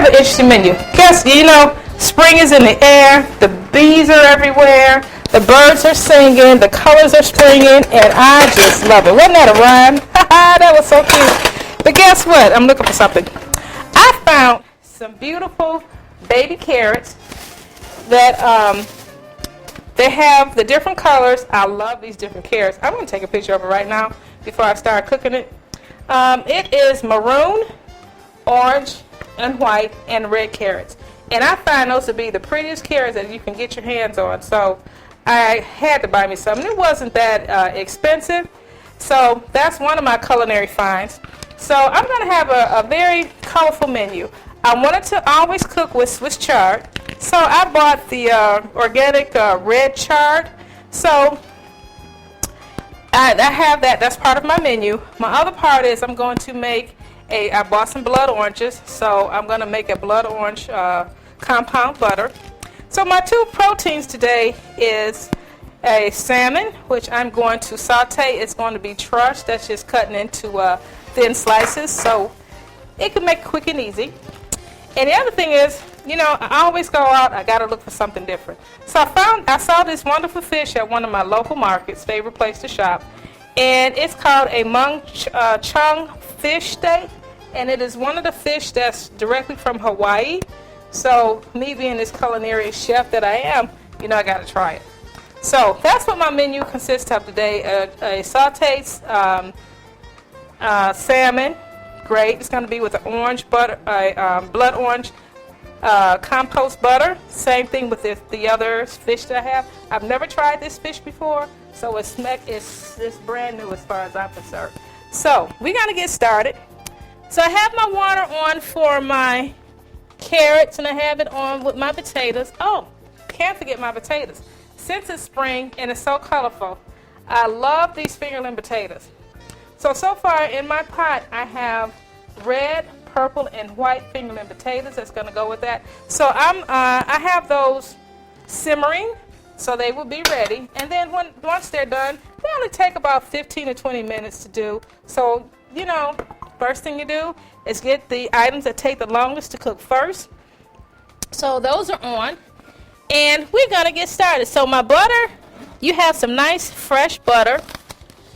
an interesting menu. Guess, spring is in the air, the bees are everywhere, the birds are singing, the colors are springing, and I just love it. Wasn't that a rhyme? That was so cute. But guess what? I'm looking for something. I found some beautiful baby carrots that they have the different colors. I love these different carrots. I'm going to take a picture of it right now before I start cooking it. It is maroon, orange, and white, and red carrots. And I find those to be the prettiest carrots that you can get your hands on. So I had to buy me some. It wasn't that expensive. So that's one of my culinary finds. So I'm going to have a very colorful menu. I wanted to always cook with Swiss chard. So I bought the organic red chard. So I have that. That's part of my menu. My other part is I'm going to make I bought some blood oranges. So I'm going to make a blood orange compound butter. So my two proteins today is a salmon, which I'm going to saute. It's going to be trussed. That's just cutting into thin slices, so it can make it quick and easy. And the other thing is, I always go out, I got to look for something different. So I saw this wonderful fish at one of my local markets, favorite place to shop, and it's called a mung chung fish steak, and it is one of the fish that's directly from Hawaii. So me being this culinary chef that I am, I got to try it. So that's what my menu consists of today. A sauteed salmon, great. It's going to be with an orange butter, blood orange compost butter. Same thing with the other fish that I have. I've never tried this fish before, so it's brand new as far as I'm concerned. So we're going to get started. So I have my water on for my carrots, and I have it on with my potatoes. Oh, can't forget my potatoes. Since it's spring and it's so colorful, I love these fingerling potatoes. So far in my pot, I have red, purple, and white fingerling potatoes. That's going to go with that. So I have those simmering, so they will be ready. And then once they're done, they only take about 15 to 20 minutes to do. So, first thing you do is get the items that take the longest to cook first. So those are on. And we're going to get started. So my butter, you have some nice fresh butter,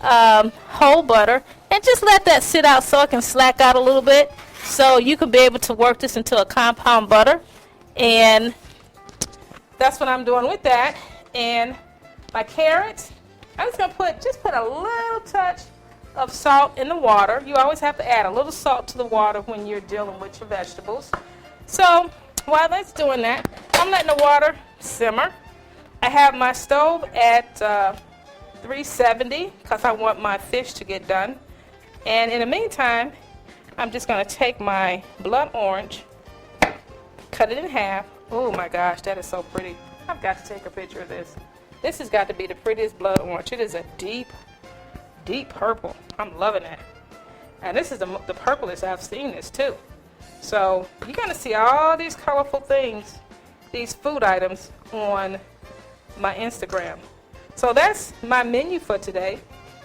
whole butter, and just let that sit out so it can slack out a little bit, so you can be able to work this into a compound butter. And that's what I'm doing with that. And my carrots, I'm just going to put a little touch of salt in the water. You always have to add a little salt to the water when you're dealing with your vegetables. So while that's doing that, I'm letting the water simmer. I have my stove at 370 because I want my fish to get done. And in the meantime, I'm just going to take my blood orange, cut it in half. Oh my gosh, that is so pretty. I've got to take a picture of this. This has got to be the prettiest blood orange. It is a deep, deep purple. I'm loving it. And this is the purplest I've seen this too. So you're going to see all these colorful things, these food items on my Instagram. So that's my menu for today.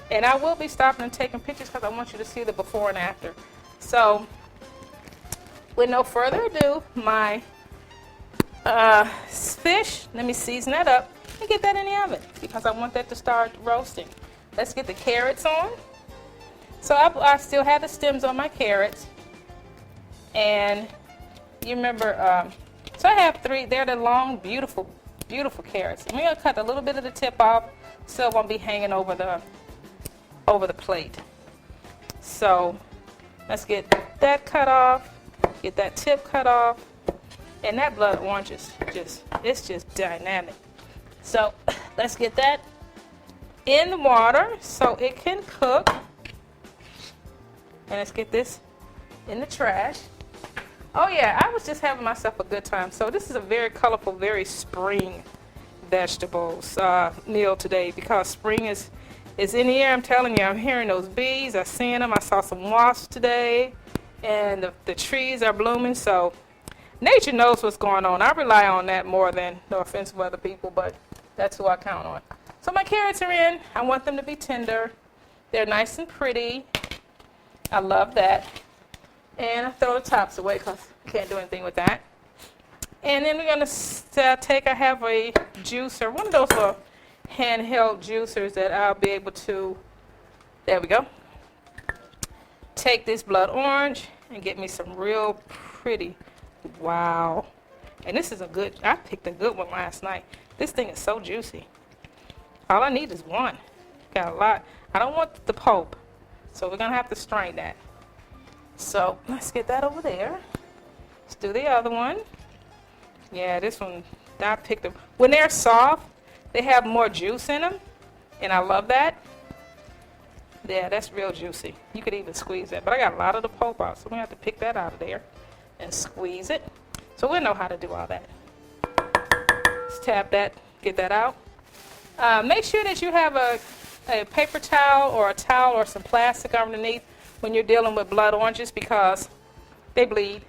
And I will be stopping and taking pictures because I want you to see the before and after. So with no further ado, my fish, let me season that up and get that in the oven because I want that to start roasting. Let's get the carrots on. So I still have the stems on my carrots. And you remember, so I have three. They're the long, beautiful, beautiful carrots. And we're going to cut a little bit of the tip off so it won't be hanging over the plate. So let's get that cut off, get that tip cut off. And that blood orange is just dynamic. So let's get that in the water so it can cook. And let's get this in the trash. Oh yeah, I was just having myself a good time. So this is a very colorful, very spring vegetables meal today because spring is in the air. I'm telling you, I'm hearing those bees. I'm seeing them. I saw some wasps today, and the trees are blooming. So nature knows what's going on. I rely on that more than, no offense to other people, but that's who I count on. So my carrots are in. I want them to be tender. They're nice and pretty. I love that. And I throw the tops away because I can't do anything with that. And then we're going to I have a juicer, one of those little handheld juicers that I'll be able to, there we go, take this blood orange and get me some real pretty, wow. And this is I picked a good one last night. This thing is so juicy. All I need is one. Got a lot. I don't want the pulp, so we're going to have to strain that. So let's get that over there. Let's do the other one. Yeah, this one, I picked them. When they're soft, they have more juice in them, and I love that. Yeah, that's real juicy. You could even squeeze that, but I got a lot of the pulp out, so we're going to have to pick that out of there and squeeze it. So we'll know how to do all that. Let's tap that, get that out. Make sure that you have a paper towel or a towel or some plastic underneath when you're dealing with blood oranges because they bleed.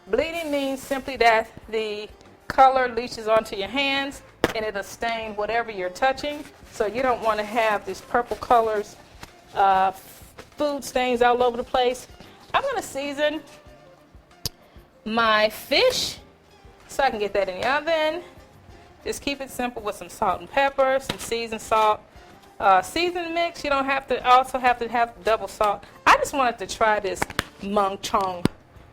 Bleeding means simply that the color leaches onto your hands and it'll stain whatever you're touching. So you don't want to have these purple colors, food stains all over the place. I'm going to season my fish so I can get that in the oven. Just keep it simple with some salt and pepper, some seasoned salt. Seasoned mix, you don't have to have double salt. I just wanted to try this mung chong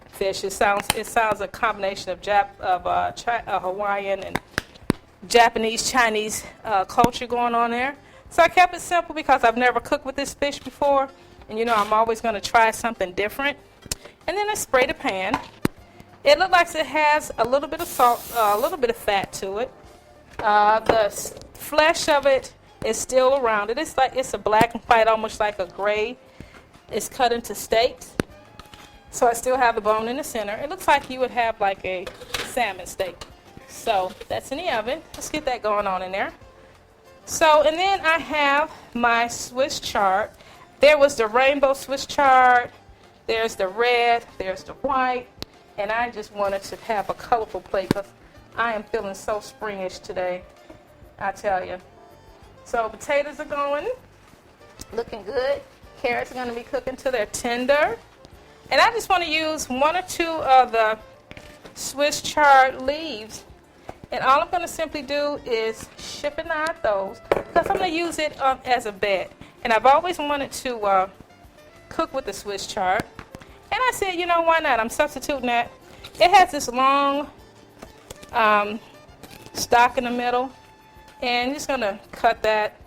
fish. It sounds a combination of Hawaiian and Japanese, Chinese culture going on there. So I kept it simple because I've never cooked with this fish before, and you know I'm always going to try something different. And then I spray the pan. It looks like it has a little bit of salt, a little bit of fat to it. The flesh of it is still around it. It's a black and white, almost like a gray. It's cut into steaks. So I still have the bone in the center. It looks like you would have like a salmon steak. So that's in the oven. Let's get that going on in there. So, and then I have my Swiss chard. There was the rainbow Swiss chard. There's the red. There's the white. And I just wanted to have a colorful plate because I am feeling so springish today, I tell you. So potatoes are going, looking good. Carrots are going to be cooking till they're tender. And I just want to use one or two of the Swiss chard leaves. And all I'm going to simply do is chiffonade those because I'm going to use it as a bed. And I've always wanted to cook with the Swiss chard. And I said, you know, why not? I'm substituting that. It has this long stalk in the middle. And I'm just going to cut that,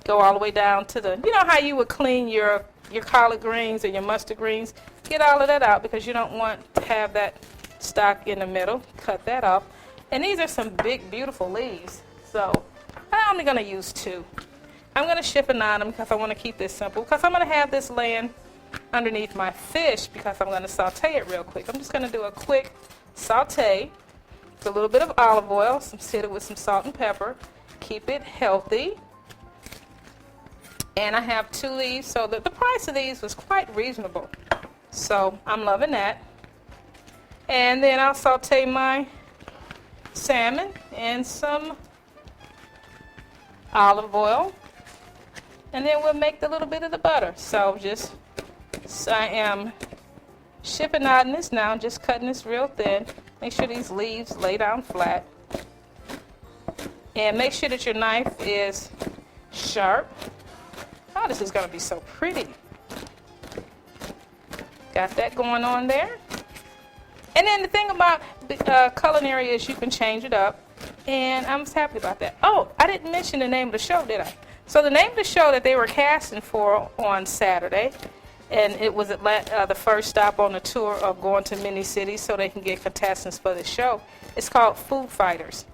go all the way down to the, you know how you would clean your collard greens or your mustard greens? Get all of that out because you don't want to have that stalk in the middle. Cut that off. And these are some big, beautiful leaves. So I'm only going to use two. I'm going to chiffonade them because I want to keep this simple. Because I'm going to have this laying underneath my fish because I'm going to saute it real quick. I'm just going to do a quick saute. A little bit of olive oil, season it with some salt and pepper. Keep it healthy. And I have two leaves, so the price of these was quite reasonable. So I'm loving that. And then I'll saute my salmon in some olive oil. And then we'll make the little bit of the butter. So I am chiffonading this now, just cutting this real thin. Make sure these leaves lay down flat. And make sure that your knife is sharp. Oh, this is going to be so pretty. Got that going on there. And then the thing about culinary is you can change it up. And I'm happy about that. Oh, I didn't mention the name of the show, did I? So the name of the show that they were casting for on Saturday, and it was the first stop on the tour of going to many cities so they can get contestants for the show. It's called Food Fighters.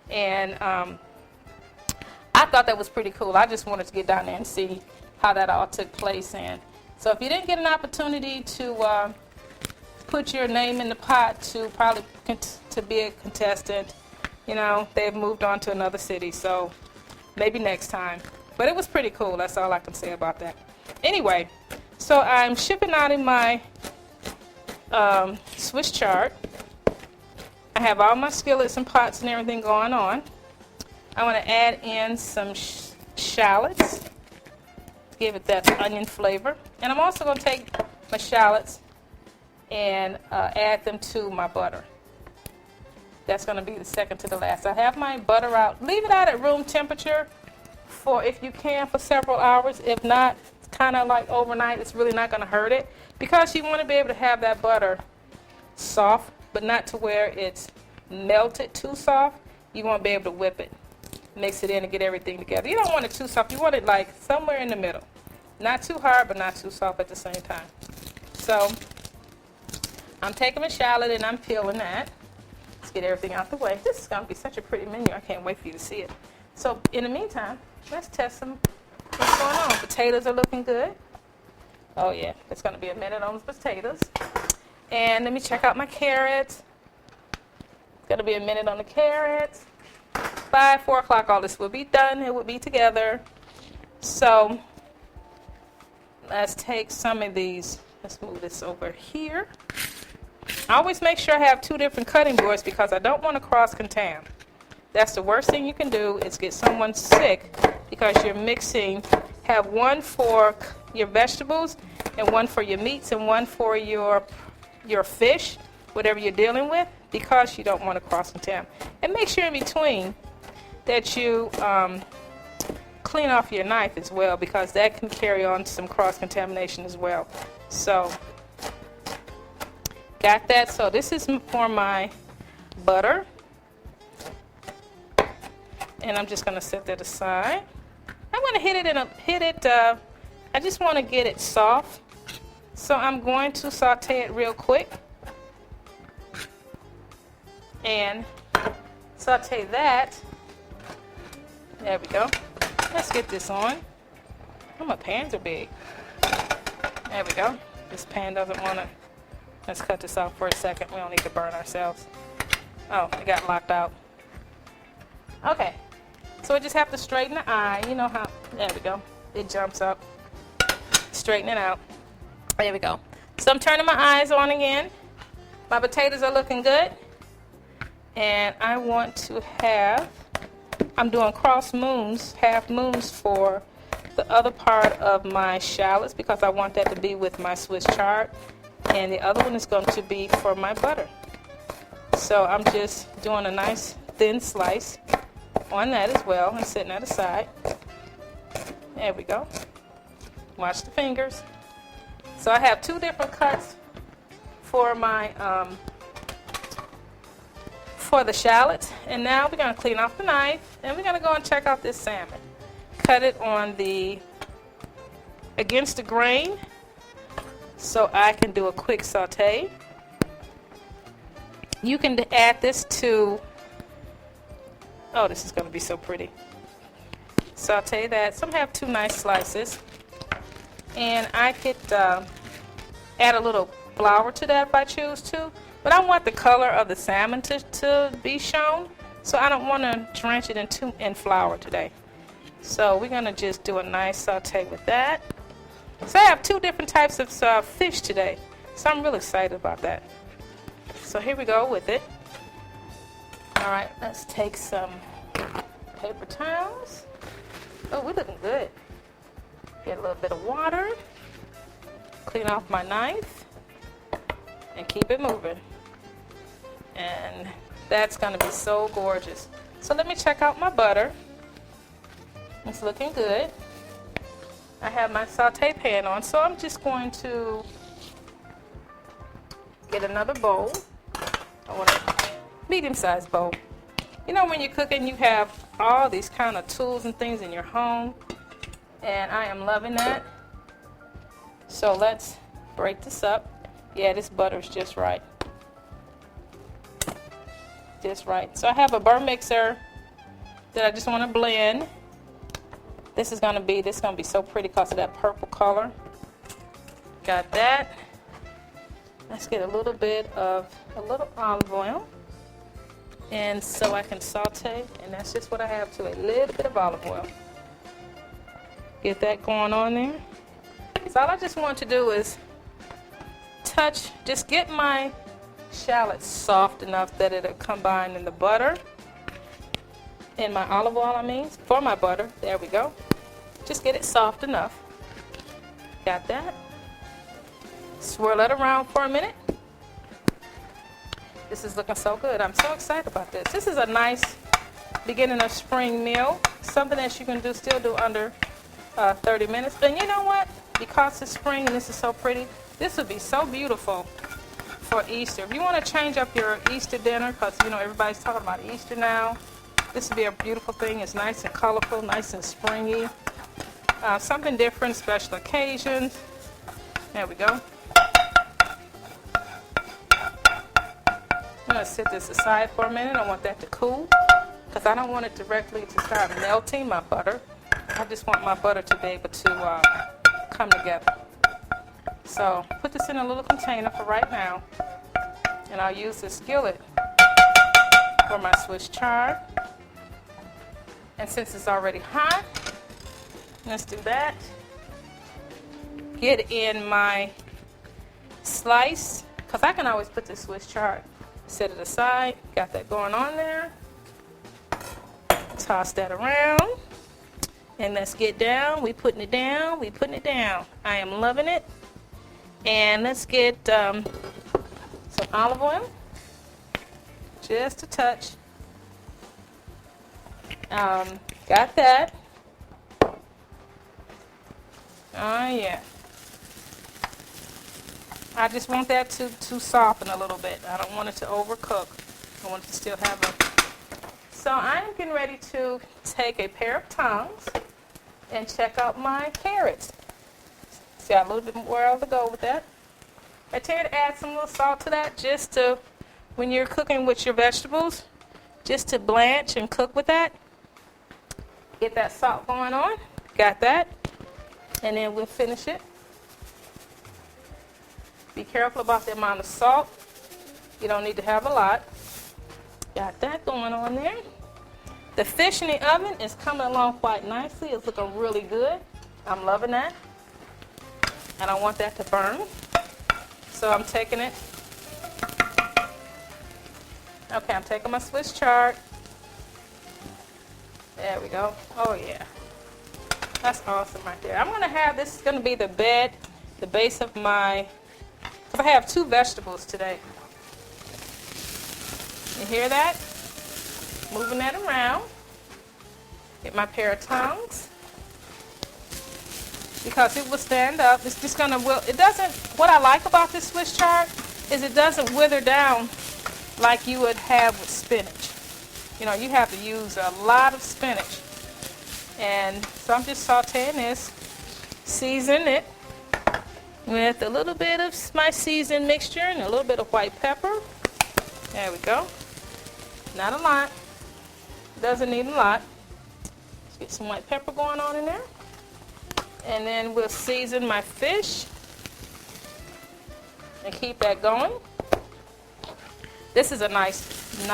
And I thought that was pretty cool. I just wanted to get down there and see how that all took place. And so if you didn't get an opportunity to put your name in the pot to probably to be a contestant, you know, they've moved on to another city. So maybe next time. But it was pretty cool. That's all I can say about that. Anyway. So I'm chiffonading my Swiss chard. I have all my skillets and pots and everything going on. I want to add in some shallots to give it that onion flavor. And I'm also going to take my shallots and add them to my butter. That's going to be the second to the last. I have my butter out. Leave it out at room temperature for, if you can, for several hours. If not, kind of like overnight, it's really not going to hurt it, because you want to be able to have that butter soft, but not to where it's melted too soft. You want to be able to whip it, mix it in, and get everything together. You don't want it too soft. You want it like somewhere in the middle. Not too hard, but not too soft at the same time. So I'm taking my shallot and I'm peeling that. Let's get everything out the way. This is going to be such a pretty menu. I can't wait for you to see it. So in the meantime, let's test what's going on. Potatoes are looking good. Oh yeah, it's going to be a minute on the potatoes. And let me check out my carrots. It's going to be a minute on the carrots. 5, 4 o'clock, all this will be done. It will be together. So let's take some of these. Let's move this over here. I always make sure I have 2 different cutting boards because I don't want to cross-contam. That's the worst thing you can do, is get someone sick because you're mixing. Have one for your vegetables and one for your meats and one for your fish, whatever you're dealing with, because you don't want to cross-contam. And make sure in between that you clean off your knife as well, because that can carry on some cross-contamination as well. So got that. So this is for my butter, and I'm just going to set that aside. I'm going to hit it. I just want to get it soft, so I'm going to saute it real quick and saute that. There we go. Let's get this on. Oh, my pans are big. There we go. This pan doesn't want to. Let's cut this off for a second. We don't need to burn ourselves. Oh, it got locked out. Okay. So we just have to straighten the eye. You know how. There we go. It jumps up. Straighten it out. There we go. So I'm turning my eyes on again. My potatoes are looking good. And I want to have. I'm doing cross moons, half moons for the other part of my shallots, because I want that to be with my Swiss chard. And the other one is going to be for my butter. So I'm just doing a nice thin slice on that as well and setting that aside. There we go. Watch the fingers. So I have 2 different cuts for my for the shallots. And now we're going to clean off the knife and we're going to go and check out this salmon. Cut it on the against the grain so I can do a quick saute. You can add this to, oh, this is going to be so pretty. Saute that. Some have 2 nice slices. And I could add a little flour to that if I choose to. But I want the color of the salmon to be shown. So I don't want to drench it in flour today. So we're going to just do a nice saute with that. So I have 2 different types of fish today. So I'm really excited about that. So here we go with it. All right, let's take some paper towels. Oh, we're looking good. Get a little bit of water. Clean off my knife. And keep it moving. And that's going to be so gorgeous. So let me check out my butter. It's looking good. I have my saute pan on, so I'm just going to get another bowl. I want a medium-sized bowl. You know, when you're cooking, you have all these kind of tools and things in your home, and I am loving that. So let's break this up. Yeah, this butter is just right. Just right. So I have a burr mixer that I just want to blend. This is going to be so pretty because of that purple color. Got that. Let's get a little olive oil. And so I can saute, and that's just what I have to, a little bit of olive oil. Get that going on there. So all I just want to do is just get my shallots soft enough that it'll combine in the butter. In my olive oil, for my butter. There we go. Just get it soft enough. Got that. Swirl it around for a minute. This is looking so good. I'm so excited about this. This is a nice beginning of spring meal. Something that you can still do under 30 minutes. And you know what? Because it's spring and this is so pretty, this would be so beautiful for Easter. If you want to change up your Easter dinner, because you know everybody's talking about Easter now, this would be a beautiful thing. It's nice and colorful, nice and springy. Something different, special occasions. There we go. I'm going to set this aside for a minute. I want that to cool because I don't want it directly to start melting my butter. I just want my butter to be able to come together. So put this in a little container for right now. And I'll use this skillet for my Swiss chard. And since it's already hot, let's do that. Get in my slice, because I can always put the Swiss chard, set it aside. Got that going on there. Toss that around. And let's get down. We putting it down. We putting it down. I am loving it. And let's get some olive oil. Just a touch. Got that. Oh yeah. I just want that to soften a little bit. I don't want it to overcook. I want it to still have a... So I'm getting ready to take a pair of tongs and check out my carrots. See, I have a little bit more to go with that. I tend to add some little salt to that just to, when you're cooking with your vegetables, just to blanch and cook with that. Get that salt going on. Got that. And then we'll finish it. Be careful about the amount of salt. You don't need to have a lot. Got that going on there. The fish in the oven is coming along quite nicely. It's looking really good. I'm loving that. I don't want that to burn. So I'm taking it. Okay, I'm taking my Swiss chard. There we go. Oh yeah. That's awesome right there. I'm going to have, this is going to be the base of my, because I have 2 vegetables today. You hear that? Moving that around. Get my pair of tongs. Because it will stand up. It's just going to, it doesn't, what I like about this Swiss chard is it doesn't wither down like you would have with spinach. You know, you have to use a lot of spinach. And so I'm just sauteing this, seasoning it with a little bit of my seasoned mixture and a little bit of white pepper. There we go. Not a lot. Doesn't need a lot. Let's get some white pepper going on in there. And then we'll season my fish and keep that going. This is a nice.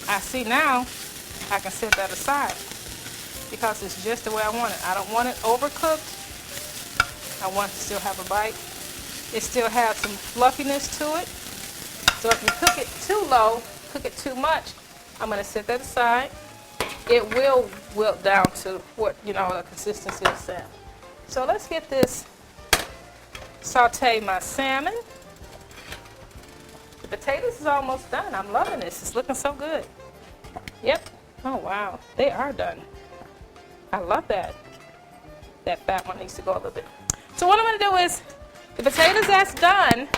I see now I can set that aside because it's just the way I want it. I don't want it overcooked. I want it to still have a bite. It still has some fluffiness to it. So if you cook it too low, cook it too much, I'm going to set that aside. It will wilt down to what, you know, the consistency is set. So let's get this, saute my salmon. The potatoes is almost done. I'm loving this. It's looking so good. Yep. Oh, wow. They are done. I love that. That fat one needs to go a little bit. So what I'm going to do is, the potatoes that's done,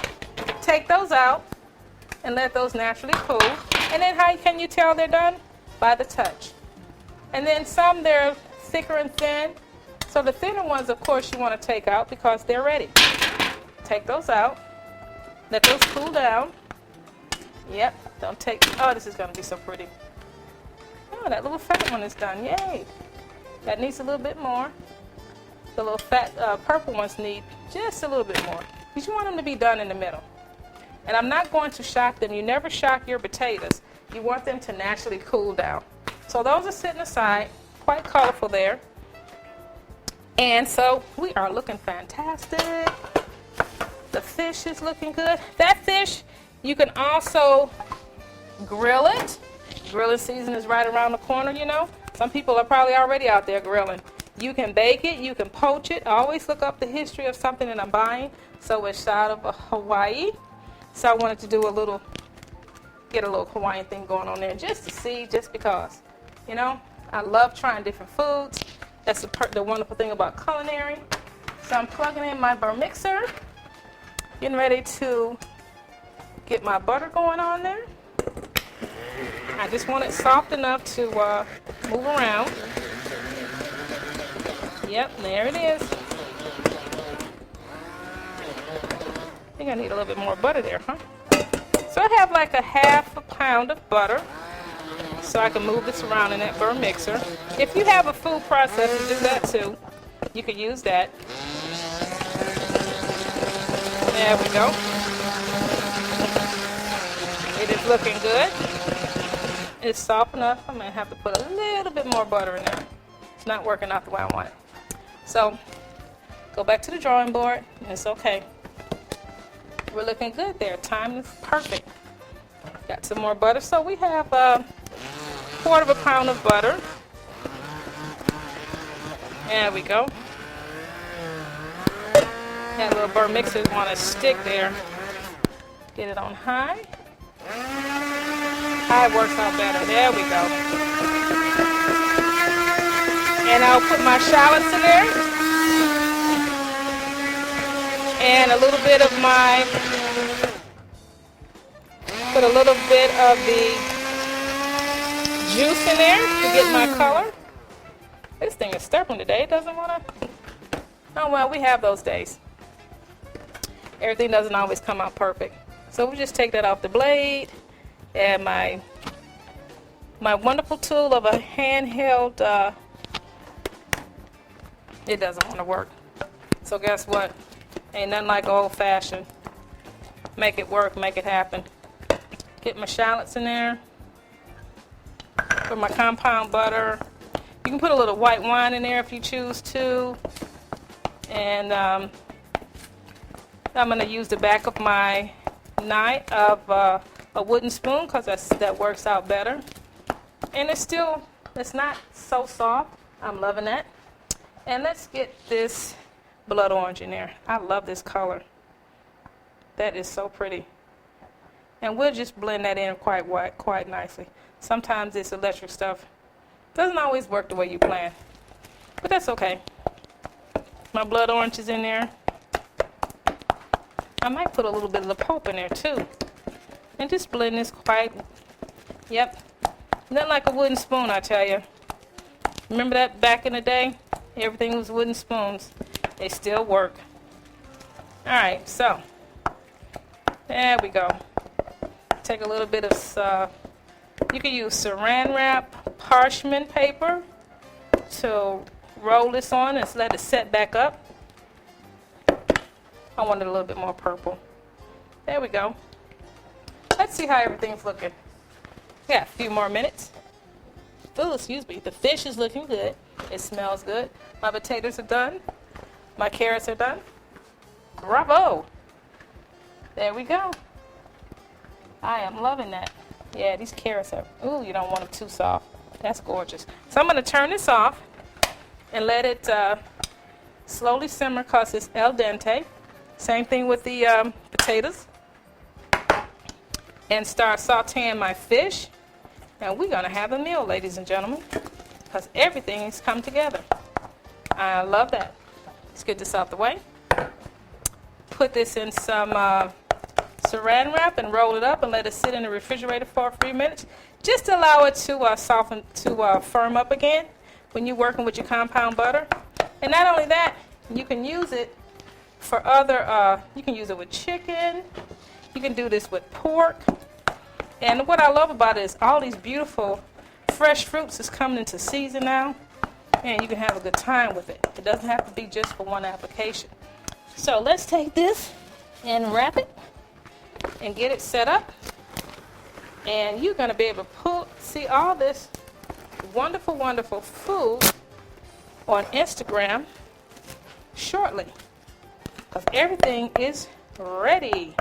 take those out and let those naturally cool. And then how can you tell they're done? By the touch. And then some, they're thicker and thin. So the thinner ones, of course, you want to take out because they're ready. Take those out. Let those cool down. Yep. Don't take, oh, this is going to be so pretty. Oh, that little fat one is done. Yay. That needs a little bit more. The little fat purple ones need just a little bit more. Because you want them to be done in the middle. And I'm not going to shock them. You never shock your potatoes. You want them to naturally cool down. So those are sitting aside. Quite colorful there. And so we are looking fantastic. The fish is looking good. That fish, you can also grill it. Grilling season is right around the corner, you know. Some people are probably already out there grilling. You can bake it, you can poach it. I always look up the history of something that I'm buying. So it's out of Hawaii. So I wanted to do a little get a little Hawaiian thing going on there just to see, just because. You know, I love trying different foods. That's the wonderful thing about culinary. So I'm plugging in my burr mixer, getting ready to get my butter going on there. I just want it soft enough to move around. Yep, there it is. I think I need a little bit more butter there, huh? So I have like a half a pound of butter, so I can move this around in that burr mixer. If you have a food processor, do that too. You can use that. There we go. It is looking good. It's soft enough. I'm going to have to put a little bit more butter in there. It's not working out the way I want it. So, go back to the drawing board. It's okay. We're looking good there. Time is perfect. Got some more butter. So we have a quarter of a pound of butter. There we go. That little burr mixer want to stick there. Get it on high. High works out better. There we go. And I'll put my shallots in there. And a little bit of put a little bit of the juice in there to get my color. This thing is stubborn today. It doesn't want to. Oh, well, we have those days. Everything doesn't always come out perfect. So we just take that off the blade. And my wonderful tool of a handheld, it doesn't want to work. So guess what? Ain't nothing like old-fashioned. Make it work, make it happen. Get my shallots in there. Put my compound butter. You can put a little white wine in there if you choose to. And I'm going to use the back of my knife of a wooden spoon because that works out better. And it's not so soft. I'm loving that. And let's get this blood orange in there. I love this color. That is so pretty. And we'll just blend that in quite nicely. Sometimes this electric stuff doesn't always work the way you plan. But that's okay. My blood orange is in there. I might put a little bit of the pulp in there too. And just blend this yep. Nothing like a wooden spoon, I tell you. Remember that back in the day? Everything was wooden spoons. They still work. Alright, so there we go. Take a little bit of, you can use saran wrap, parchment paper to roll this on and let it set back up. I wanted a little bit more purple. There we go. Let's see how everything's looking. Yeah, a few more minutes. Oh, excuse me. The fish is looking good. It smells good. My potatoes are done. My carrots are done. Bravo. There we go. I am loving that. Yeah, these carrots are, ooh, you don't want them too soft. That's gorgeous. So I'm going to turn this off and let it slowly simmer because it's al dente. Same thing with the potatoes. And start sauteing my fish. And we're going to have a meal, ladies and gentlemen, because everything has come together. I love that. Let's get this out the way. Put this in some saran wrap and roll it up and let it sit in the refrigerator for a few minutes. Just to allow it to soften, to firm up again when you're working with your compound butter. And not only that, you can use it for other, you can use it with chicken. You can do this with pork. And what I love about it is all these beautiful fresh fruits is coming into season now. And you can have a good time with it. It doesn't have to be just for one application. So let's take this and wrap it and get it set up. And you're going to be able to see all this wonderful, wonderful food on Instagram shortly. Because everything is ready.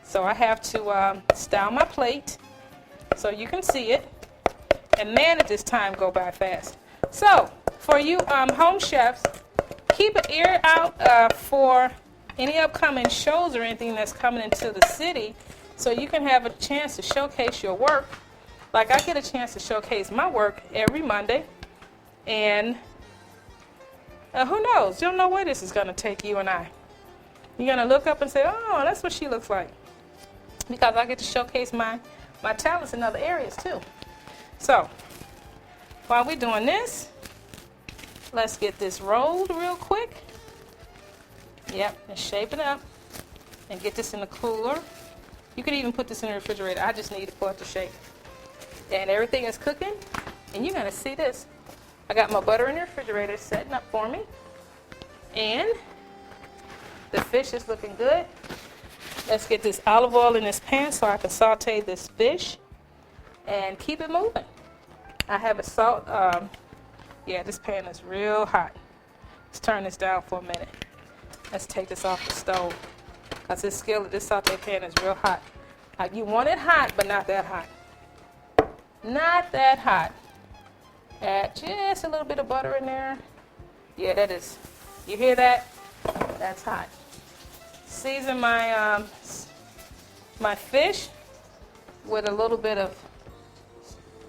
So I have to style my plate so you can see it. And man, at this time go by fast. So for you home chefs, keep an ear out for any upcoming shows or anything that's coming into the city. so you can have a chance to showcase your work. Like I get a chance to showcase my work every Monday, and who knows? You don't know where this is going to take you and I. You're going to look up and say, oh, that's what she looks like. Because I get to showcase my talents in other areas too. So, while we're doing this, let's get this rolled real quick. Yep, and shape it up. And get this in the cooler. You could even put this in the refrigerator. I just need it for it to shake. And everything is cooking. And you're going to see this. I got my butter in the refrigerator setting up for me. And the fish is looking good. Let's get this olive oil in this pan so I can saute this fish and keep it moving. I have a salt. Yeah, this pan is real hot. Let's turn this down for a minute. Let's take this off the stove because this saute pan is real hot. You want it hot, but not that hot. Not that hot. Add just a little bit of butter in there. Yeah, that is. You hear that? That's hot. Season my my fish with a little bit of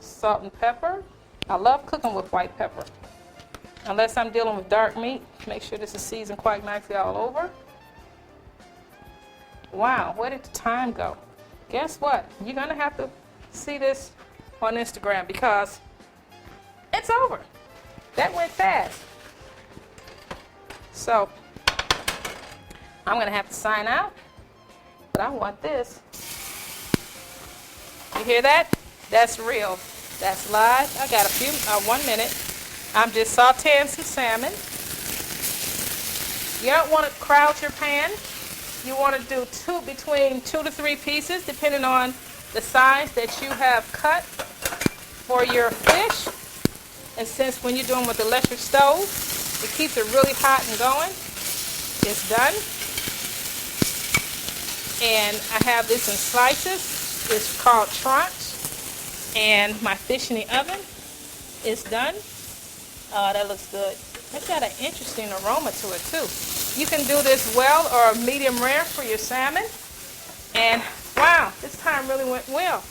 salt and pepper. I love cooking with white pepper. Unless I'm dealing with dark meat, make sure this is seasoned quite nicely all over. Wow, where did the time go? Guess what? You're going to have to see this on Instagram because it's over. That went fast. So, I'm going to have to sign out, but I want this. You hear that? That's real. That's live. I got 1 minute. I'm just sauteing some salmon. You don't want to crowd your pan. You want to do between 2 to 3 pieces, depending on the size that you have cut for your fish. And since when you're doing with the electric stove, it keeps it really hot and going. It's done. And I have this in slices. It's called tranche. And my fish in the oven is done. Oh, that looks good. It's got an interesting aroma to it too. You can do this well or medium rare for your salmon. And wow, this time really went well,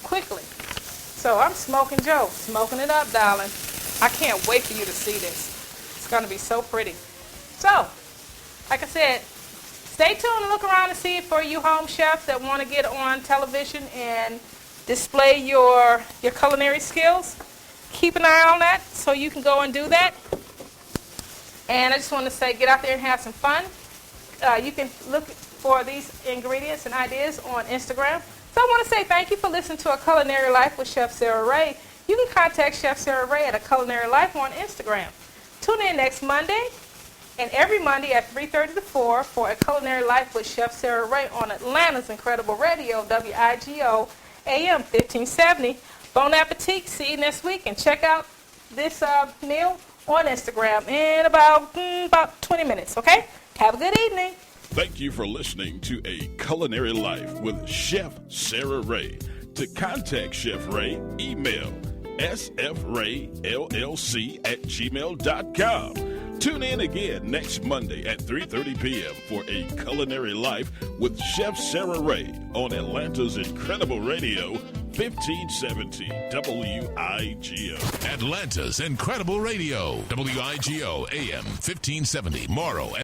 quickly. So I'm smoking Joe, smoking it up, darling. I can't wait for you to see this. It's going to be so pretty. So, like I said, stay tuned and look around and see for you home chefs that want to get on television and display your culinary skills. Keep an eye on that so you can go and do that. And I just want to say, get out there and have some fun. You can look for these ingredients and ideas on Instagram. So I want to say thank you for listening to A Culinary Life with Chef Sara Ray. You can contact Chef Sara Ray at A Culinary Life on Instagram. Tune in next Monday and every Monday at 3:30 to 4 for A Culinary Life with Chef Sara Ray on Atlanta's Incredible Radio, WIGO, AM 1570. Bon appetit. See you next week. And check out this meal on Instagram in about 20 minutes, okay? Have a good evening. Thank you for listening to A Culinary Life with Chef Sara Ray. To contact Chef Ray, email sfrayllc@gmail.com. Tune in again next Monday at 3:30 p.m. for A Culinary Life with Chef Sara Ray on Atlanta's Incredible Radio, 1570 WIGO. Atlanta's Incredible Radio, WIGO AM 1570, Morrow.